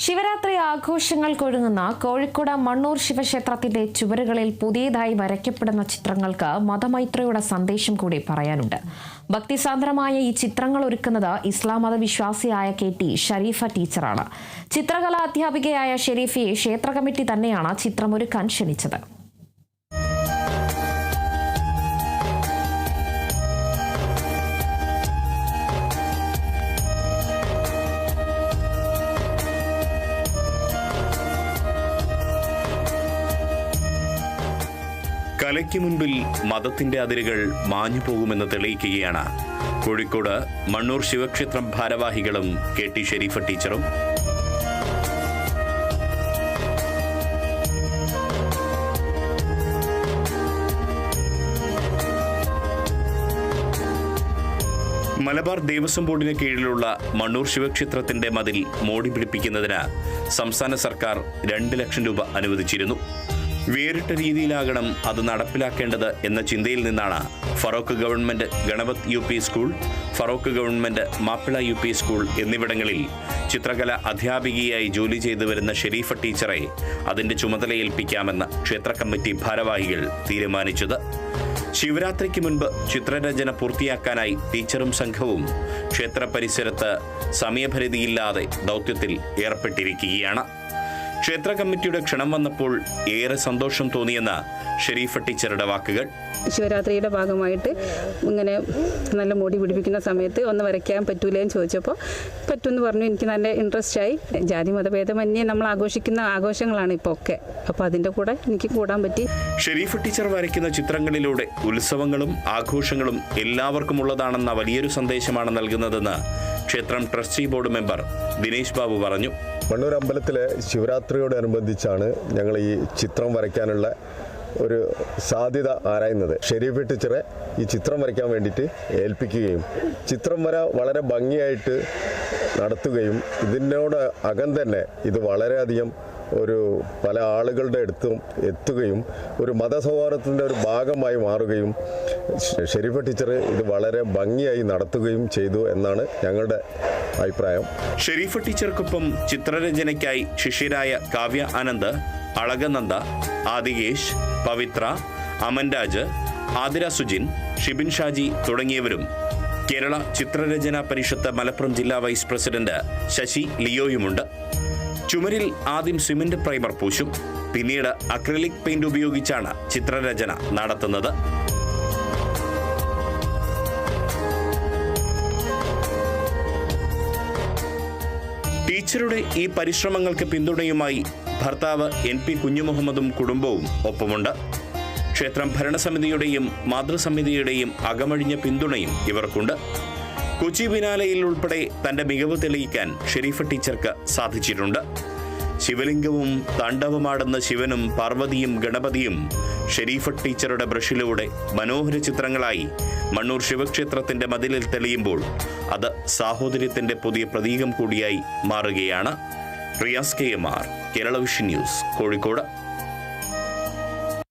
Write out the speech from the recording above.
ശിവരാത്രി ആഘോഷങ്ങൾക്കൊരുങ്ങുന്ന കോഴിക്കോട് മണ്ണൂർ ശിവക്ഷേത്രത്തിന്റെ ചുവരുകളിൽ പുതിയതായി വരയ്ക്കപ്പെടുന്ന ചിത്രങ്ങൾക്ക് മതമൈത്രിയുടെ സന്ദേശം കൂടി പറയാനുണ്ട്. ഭക്തിസാന്ദ്രമായ ഈ ചിത്രങ്ങൾ ഒരുക്കുന്നത് ഇസ്ലാം മതവിശ്വാസിയായ KT ഷരീഫ ടീച്ചറാണ്. ചിത്രകലാ അധ്യാപികയായ ഷെരീഫയെ ക്ഷേത്ര കമ്മിറ്റി തന്നെയാണ് ചിത്രമൊരുക്കാൻ ക്ഷണിച്ചത്. കലയ്ക്ക് മുൻപിൽ മതത്തിന്റെ അതിരുകൾ മാഞ്ഞു പോകുമെന്ന് തെളിയിക്കുകയാണ് കോഴിക്കോട് മണ്ണൂർ ശിവക്ഷേത്രം ഭാരവാഹികളും KT ഷെരീഫ ടീച്ചറും. മലബാർ ദേവസ്വം ബോർഡിന് കീഴിലുള്ള മണ്ണൂർ ശിവക്ഷേത്രത്തിന്റെ മതിൽ മോടി പിടിപ്പിക്കുന്നതിന് സംസ്ഥാന സർക്കാർ 2 ലക്ഷം രൂപ അനുവദിച്ചിരുന്നു. വേറിട്ട രീതിയിലാകണം അത് നടപ്പിലാക്കേണ്ടത് എന്ന ചിന്തയിൽ നിന്നാണ് Feroke government Ganapath UP school, Feroke government Mappila UP school എന്നിവിടങ്ങളിൽ ചിത്രകല അധ്യാപികയായി ജോലി ചെയ്തു വരുന്ന ഷെരീഫ ടീച്ചറെ അതിന്റെ ചുമതലയേൽപ്പിക്കാമെന്ന് ക്ഷേത്ര കമ്മിറ്റി ഭാരവാഹികൾ തീരുമാനിച്ചത്. ശിവരാത്രിക്ക് മുൻപ് ചിത്രരചന പൂർത്തിയാക്കാനായി ടീച്ചറും സംഘവും ക്ഷേത്ര പരിസരത്ത് സമയപരിധിയില്ലാതെ ദൗത്യത്തിൽ ഏർപ്പെട്ടിരിക്കുകയാണ്. ക്ഷേത്ര കമ്മിറ്റിയുടെ ക്ഷണം വന്നപ്പോൾ ഏറെ സന്തോഷം തോന്നിയെന്ന് ഷെരീഫ ടീച്ചറുടെ വാക്കുകൾ. ശിവരാത്രിയുടെ ഭാഗമായിട്ട് ഇങ്ങനെ നല്ല മോടി പിടിപ്പിക്കുന്ന സമയത്ത് ഒന്ന് വരയ്ക്കാൻ പറ്റൂലേന്ന് ചോദിച്ചപ്പോൾ പറ്റുമെന്ന് പറഞ്ഞു. എനിക്ക് നല്ല ഇൻട്രസ്റ്റ് ആയി. ജാതി മതഭേദമന്യേ നമ്മൾ ആഘോഷിക്കുന്ന ആഘോഷങ്ങളാണ് ഇപ്പോൾ ഒക്കെ. അപ്പോൾ അതിൻ്റെ കൂടെ എനിക്ക് കൂടാൻ പറ്റി. ഷെരീഫ ടീച്ചർ വരയ്ക്കുന്ന ചിത്രങ്ങളിലൂടെ ഉത്സവങ്ങളും ആഘോഷങ്ങളും എല്ലാവർക്കും ഉള്ളതാണെന്ന വലിയൊരു സന്ദേശമാണ് നൽകുന്നതെന്ന് ക്ഷേത്രം trustee board member Dinesh Babu പറഞ്ഞു. മണ്ണൂർ അമ്പലത്തിലെ ശിവരാത്രിയോടനുബന്ധിച്ചാണ് ഞങ്ങൾ ഈ ചിത്രം വരയ്ക്കാനുള്ള ഒരു സാധ്യത ആരായുന്നത്. ഷെരീഫ ടീച്ചറെ ഈ ചിത്രം വരയ്ക്കാൻ വേണ്ടിയിട്ട് ഏൽപ്പിക്കുകയും ചിത്രം വര വളരെ ഭംഗിയായിട്ട് നടത്തുകയും ഇതിനോട് അകം തന്നെ ഇത് വളരെയധികം ഒരു പല ആളുകളുടെ അടുത്തും എത്തുകയും ഒരു മതസൗഹാർദ്ദത്തിൻ്റെ ഒരു ഭാഗമായി മാറുകയും ഷെരീഫ ടീച്ചർ ഇത് വളരെ ഭംഗിയായി നടത്തുകയും ചെയ്തു എന്നാണ് ഞങ്ങളുടെ അഭിപ്രായം. ഷെരീഫ ടീച്ചർക്കൊപ്പം ചിത്രരചനയ്ക്കായി ശിഷ്യരായ കാവ്യ ആനന്ദ്, അളകനന്ദ, ആദികേശ്, പവിത്ര, അമൻരാജ്, ആതിര സുജിൻ, ഷിബിൻ ഷാജി തുടങ്ങിയവരും കേരള ചിത്രരചനാ പരിഷത്ത് മലപ്പുറം ജില്ലാ വൈസ് പ്രസിഡന്റ് ശശി ലിയോയുമുണ്ട്. ചുമരിൽ ആദ്യം സിമന്റ് പ്രൈമർ പൂശും, പിന്നീട് അക്രിലിക് പെയിന്റ് ഉപയോഗിച്ചാണ് ചിത്രരചന നടത്തുന്നത്. ടീച്ചറുടെ ഈ പരിശ്രമങ്ങൾക്ക് പിന്തുണയുമായി ഭർത്താവ് NP കുഞ്ഞുമുഹമ്മദും കുടുംബവും ഒപ്പമുണ്ട്. ക്ഷേത്രം ഭരണസമിതിയുടെയും മാതൃസമിതിയുടെയും അകമഴിഞ്ഞ പിന്തുണയും ഇവർക്കുണ്ട്. കൊച്ചി ബിനാലയിൽ ഉൾപ്പെടെ തന്റെ മികവ് തെളിയിക്കാൻ ഷെരീഫ ടീച്ചർക്ക് സാധിച്ചിട്ടുണ്ട്. ശിവലിംഗവും താണ്ഡവമാടുന്ന ശിവനും പാർവതിയും ഗണപതിയും ഷെരീഫ ടീച്ചറുടെ ബ്രഷിലൂടെ മനോഹര ചിത്രങ്ങളായി മണ്ണൂർ ശിവക്ഷേത്രത്തിന്റെ മതിലിൽ തെളിയുമ്പോൾ അത് സാഹോദര്യത്തിന്റെ പുതിയ പ്രതീകം കൂടിയായി മാറുകയാണ്. Riyas KMR, Kerala vision news, Kozhikode.